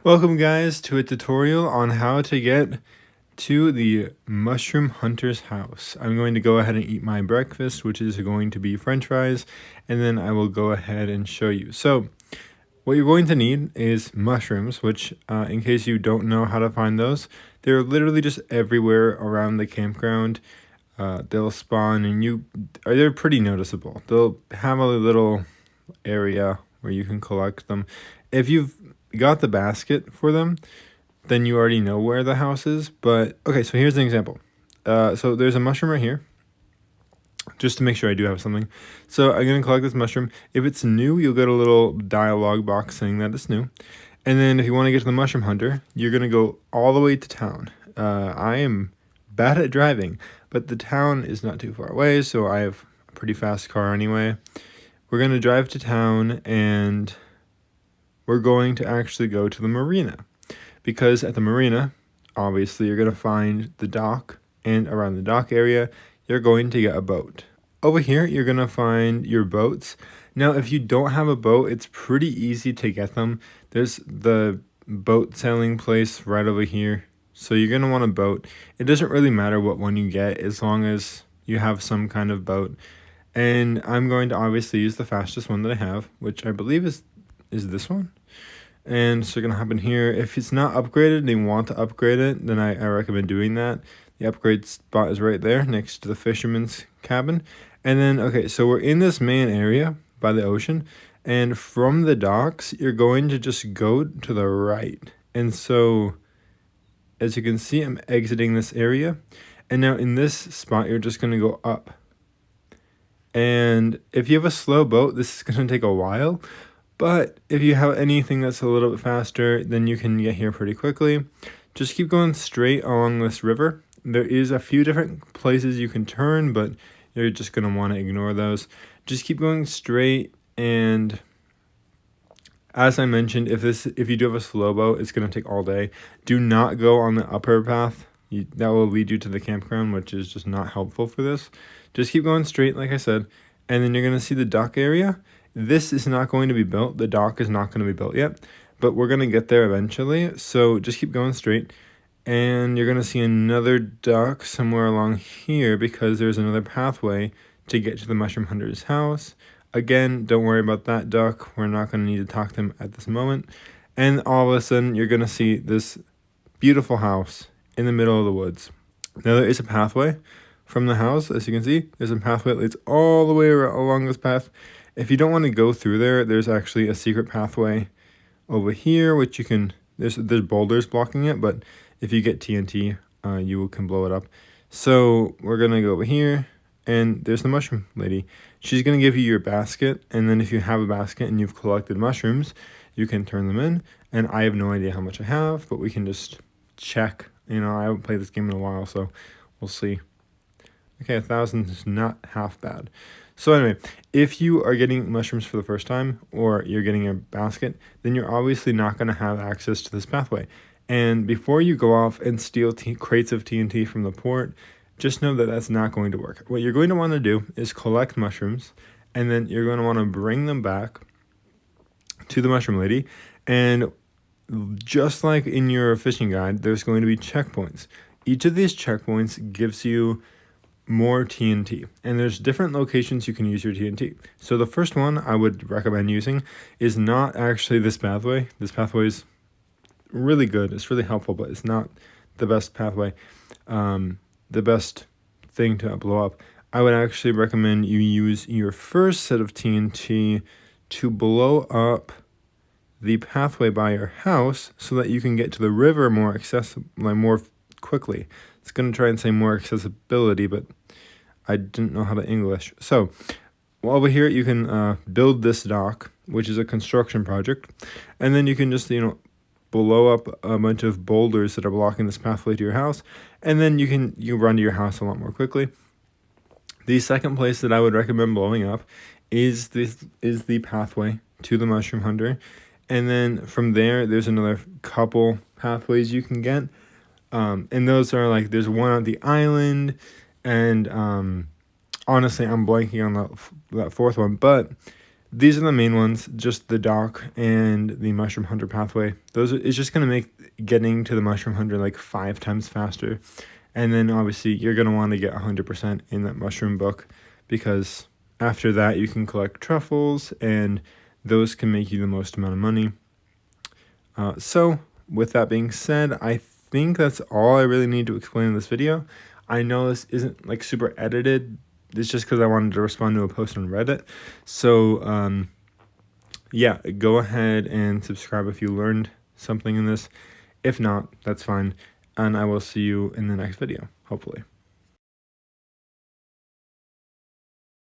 Welcome guys to a tutorial on how to get to the mushroom hunter's house. I'm going to go ahead and eat my breakfast, which is going to be french fries, and then I will go ahead and show you. So what you're going to need is mushrooms, which in case you don't know how to find those, they're literally just everywhere around the campground. They'll spawn and they're pretty noticeable. They'll have a little area where you can collect them. If you've got the basket for them, then you already know where the house is. But okay, so here's an example. So there's a mushroom right here, just to make sure I do have something. So I'm going to collect this mushroom. If it's new, you'll get a little dialogue box saying that it's new. And then if you want to get to the mushroom hunter, you're going to go all the way to town. I am bad at driving, but the town is not too far away, so I have a pretty fast car anyway. We're going to drive to town, and we're going to actually go to the marina, because at the marina, obviously, you're going to find the dock, and around the dock area, you're going to get a boat. Over here, you're going to find your boats. Now, if you don't have a boat, it's pretty easy to get them. There's the boat sailing place right over here. So you're going to want a boat. It doesn't really matter what one you get as long as you have some kind of boat. And I'm going to obviously use the fastest one that I have, which I believe is this one. And so you're going to hop in here. If it's not upgraded and you want to upgrade it, then I recommend doing that. The upgrade spot is right there next to the fisherman's cabin. And then, okay, so we're in this main area by the ocean. And from the docks, you're going to just go to the right. And so, as you can see, I'm exiting this area. And now in this spot, you're just going to go up. And if you have a slow boat, this is going to take a while. But if you have anything that's a little bit faster, then you can get here pretty quickly. Just keep going straight along this river. There is a few different places you can turn, but you're just going to want to ignore those. Just keep going straight, and as I mentioned, if you do have a slow boat, it's going to take all day. Do not go on the upper path. That will lead you to the campground, which is just not helpful for this. Just keep going straight, like I said, and then you're going to see the dock area. This is not going to be built. The dock is not going to be built yet, but we're going to get there eventually. So just keep going straight, and you're going to see another dock somewhere along here because there's another pathway to get to the mushroom hunter's house. Again, don't worry about that duck. We're not going to need to talk to him at this moment. And all of a sudden, you're going to see this beautiful house in the middle of the woods. Now, there is a pathway from the house. As you can see, there's a pathway that leads all the way along this path. If you don't want to go through there, there's actually a secret pathway over here, which you can, there's boulders blocking it, but if you get TNT, you can blow it up. So we're going to go over here, and there's the mushroom lady. She's going to give you your basket, and then if you have a basket and you've collected mushrooms, you can turn them in. And I have no idea how much I have, but we can just check. You know, I haven't played this game in a while, so we'll see. Okay, 1,000 is not half bad. So anyway, if you are getting mushrooms for the first time, or you're getting a basket, then you're obviously not going to have access to this pathway. And before you go off and steal crates of TNT from the port, just know that that's not going to work. What you're going to want to do is collect mushrooms, and then you're going to want to bring them back to the mushroom lady. And just like in your fishing guide, there's going to be checkpoints. Each of these checkpoints gives you more TNT, and there's different locations you can use your TNT. So the first one I would recommend using is not actually this pathway. This pathway is really good. It's really helpful, but it's not the best pathway. The best thing to blow up. I would actually recommend you use your first set of TNT to blow up the pathway by your house so that you can get to the river more more quickly. It's going to try and say more accessibility, but I didn't know how to English. So over here, you can build this dock, which is a construction project. And then you can just, blow up a bunch of boulders that are blocking this pathway to your house. And then you run to your house a lot more quickly. The second place that I would recommend blowing up is the pathway to the mushroom hunter. And then from there's another couple pathways you can get. And those are like, there's one on the island, and honestly, I'm blanking on that fourth one, but these are the main ones, just the dock and the mushroom hunter pathway. It's just going to make getting to the mushroom hunter like 5 times faster. And then obviously you're going to want to get 100% in that mushroom book, because after that you can collect truffles and those can make you the most amount of money. So with that being said, I think that's all I really need to explain in this video. I know this isn't like super edited. It's just because I wanted to respond to a post on Reddit. So yeah, go ahead and subscribe if you learned something in this. If not, that's fine. And I will see you in the next video, hopefully.